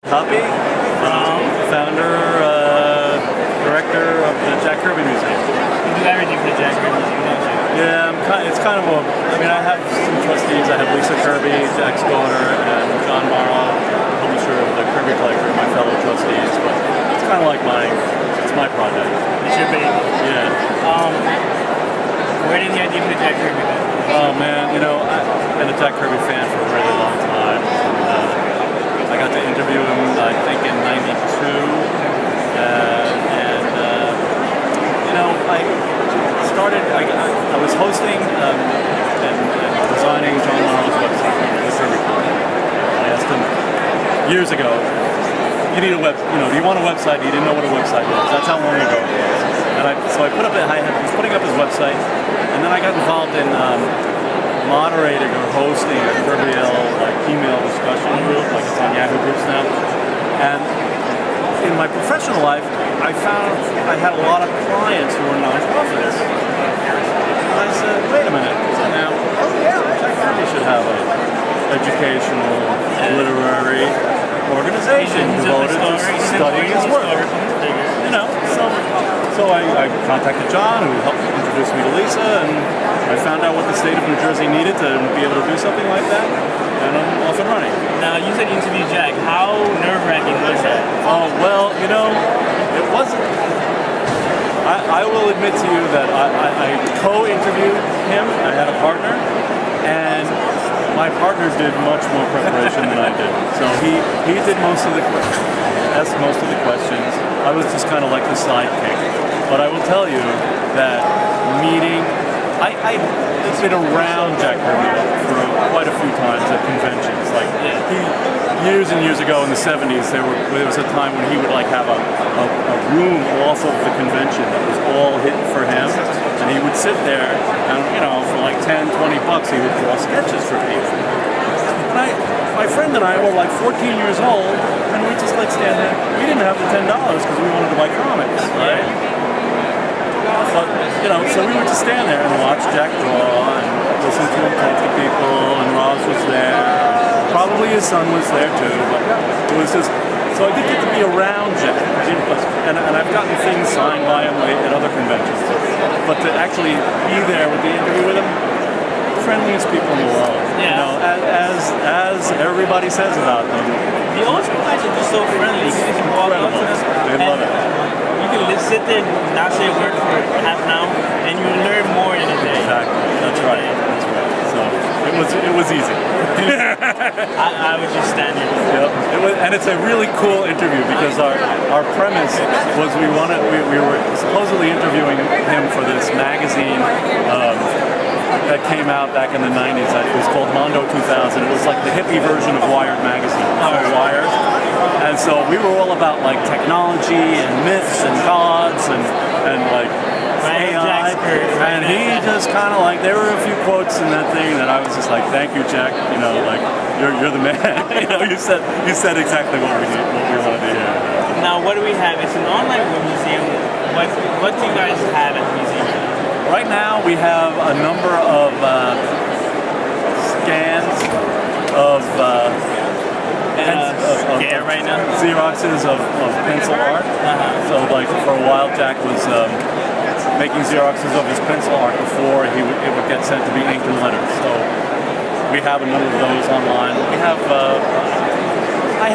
Hoppy, founder, director of the Jack Kirby Museum. You do everything for the Jack Kirby Museum, don't you? Yeah, it's kind of I have some trustees. I have Lisa Kirby, Jack's daughter, and John Morrow, publisher of the Kirby Collector, my fellow trustees. But it's kind of like it's my project. It's your baby. Yeah. Where did the idea for the Jack Kirby go? Oh man, I've been a Jack Kirby fan for a really long time. I got to interview him, I think, in '92, I was hosting and designing John Morrow's website, the Kirby Collector. I asked him years ago, do you want a website? He didn't know what a website was. That's how long ago it was. And so I was putting up his website, and then I got involved in moderating or hosting a Kirby-L email discussion group, it's on Yahoo Groups now. And in my professional life, I found I had a lot of clients who were nonprofits. And I said, wait a minute, now, Jack Kirby should have an educational, literary organization devoted to studying his work. So I contacted John, who helped introduce me to Lisa, and I found out what the state of New Jersey needed to be able to do something like that, and I'm off and running. Now, you said you interviewed Jack. How nerve-wracking was that? Oh, well, it wasn't. I will admit to you that I co-interviewed him. I had a partner, and my partner did much more preparation than I did. So he did asked most of the questions. I was just kind of like the sidekick. But I will tell you that I've been around Jack Kirby for quite a few times at conventions. Years and years ago in the 70s, there was a time when he would have a room off of the convention that was all hidden for him, and he would sit there, and for like $10, $20, he would draw sketches for people. And my friend and I were 14 years old, and we just stand there. We didn't have the $10 because we wanted to buy comics, right? But so we would just stand there and watch Jack draw and listen to him talk to people, and Roz was there. Probably his son was there too, but it was just, so I did get to be around Jack, and I've gotten things signed by him at other conventions, but to actually be there with the interview with him, friendliest people in the world, as everybody says about them. The old school guys are just so friendly. You can walk up to them. They love it. You can sit there and not say a word for half an hour, and you learn more in a day. Exactly. That's right. So it was easy. I would just stand there. Yep. And it's a really cool interview because our premise was we were supposedly interviewing him for this magazine that came out back in the 90s. It was called Mondo 2000. It was like the hippie version of Wired magazine, Wired. And so we were all about technology and myths and gods and AI. And he just kind of there were a few quotes in that thing that I was just thank you, Jack. You're the man. You said exactly what we wanted to hear. Now, what do we have? It's an online museum. What do you guys have at the museum? Right now, we have a number of scans of right now? Xeroxes of pencil art. So, for a while, Jack was making Xeroxes of his pencil art before it would get sent to be inked in letters. So, we have a number of those online. We have. I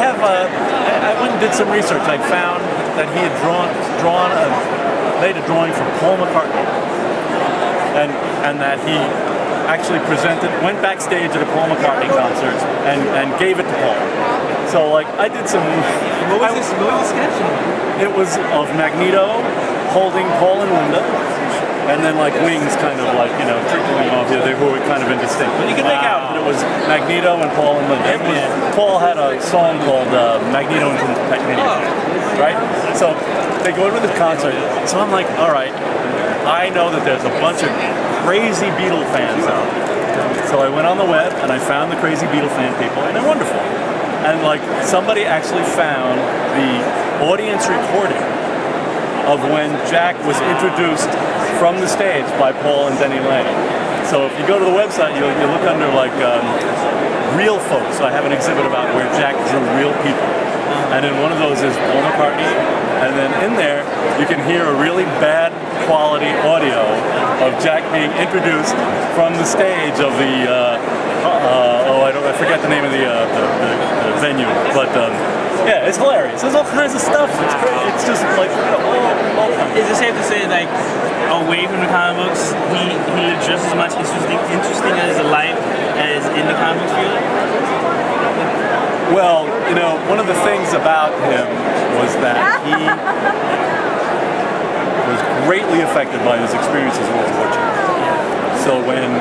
went and did some research. I found that he had made a drawing for Paul McCartney. And that he actually went backstage at a Paul McCartney concert and gave it to Paul. So I did some. What was the sketch? It was of Magneto holding Paul and Linda, and then wings kind of trickling off here. They were kind of indistinct, but you can make out that it was Magneto and Paul and Linda. Paul had a song called Magneto and Magneto, right? So they go into the concert. So I'm all right. I know that there's a bunch of crazy Beatles fans out there. So I went on the web and I found the crazy Beatles fan people, and they're wonderful. And somebody actually found the audience recording of when Jack was introduced from the stage by Paul and Denny Laine. So if you go to the website, you look under real folks. So I have an exhibit about where Jack drew real people. and in one of those is Paul McCartney, and then in there you can hear a really bad quality audio of Jack being introduced from the stage of the I forget the name of the venue, but yeah, it's hilarious. There's all kinds of stuff. It's great. It's just like all kinds. Is it safe to say, like, away from the comic books, he lived just as much interesting as a life as in the comic books field? Well, you know, one of the things about him was that he was greatly affected by his experiences in World War II. So when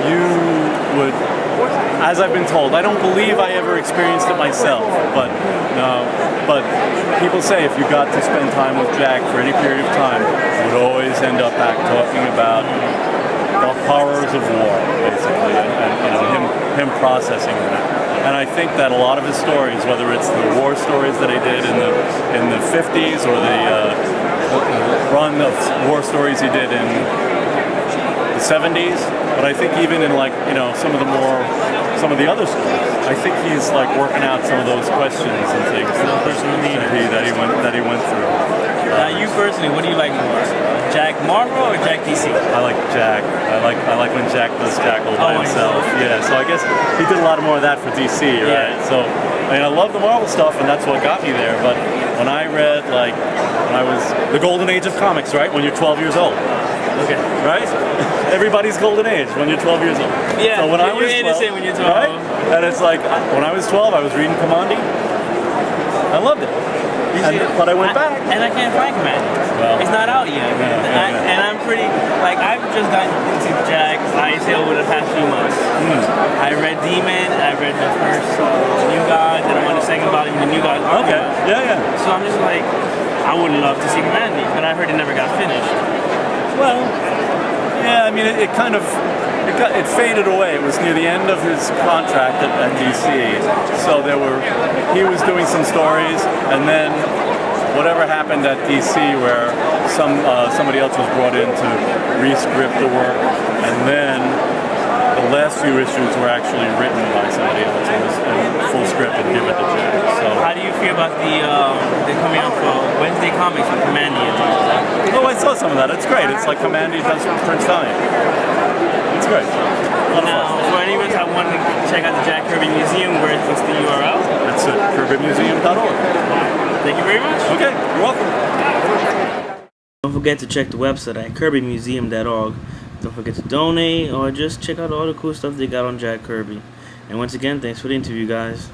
you would, as I've been told, I don't believe I ever experienced it myself, but people say if you got to spend time with Jack for any period of time, you would always end up back talking about the horrors of war, basically, and you know, him processing that. And I think that a lot of his stories, whether it's the war stories that he did in the 50s or the run of war stories he did in the 70s, but I think even in, like, you know, some of the other stories, I think he's like working out some of those questions and things that he went through. Now, you personally, what do you like more, Jack Marvel or Jack DC? I like Jack. I like when Jack does Jack all by himself. Yeah, so I guess he did a lot more of that for DC, right? Yeah. So, I mean, I love the Marvel stuff, and that's what got me there. But when I read, like, when I was the golden age of comics, right? When you're 12 years old. Okay. Right? Everybody's golden age when you're 12 years old. Yeah. So when I was you're 12, innocent when you're 12. right? And it's like when I was 12, I was reading Commandi. I loved it. But I went back. And I can't find Command. Well, it's not out yet. Yeah. And I'm pretty, like, I've just gotten into Jack ISA over the past few months. I read Demon, I read the first New God, then I'm on the second volume of the New God. Okay. Yeah. So I'm just like, I would love to see Command, but I heard it never got finished. Well, yeah, I mean, it kind of, it faded away. It was near the end of his contract at DC. So he was doing some stories, and then whatever happened at DC where somebody else was brought in to re-script the work, and then the last few issues were actually written by somebody else in full script and given to Jack. So how do you feel about the coming out for Wednesday Comics with Commandi? Oh, I saw some of that. It's great. It's like Commandi does Prince Valiant. It's great. Now, for anyone that want to check out the Jack Kirby Museum, what's the URL? It's at kirbymuseum.org. Thank you very much. Okay, you're welcome. Don't forget to check the website at kirbymuseum.org. Don't forget to donate or just check out all the cool stuff they got on Jack Kirby. And once again, thanks for the interview, guys.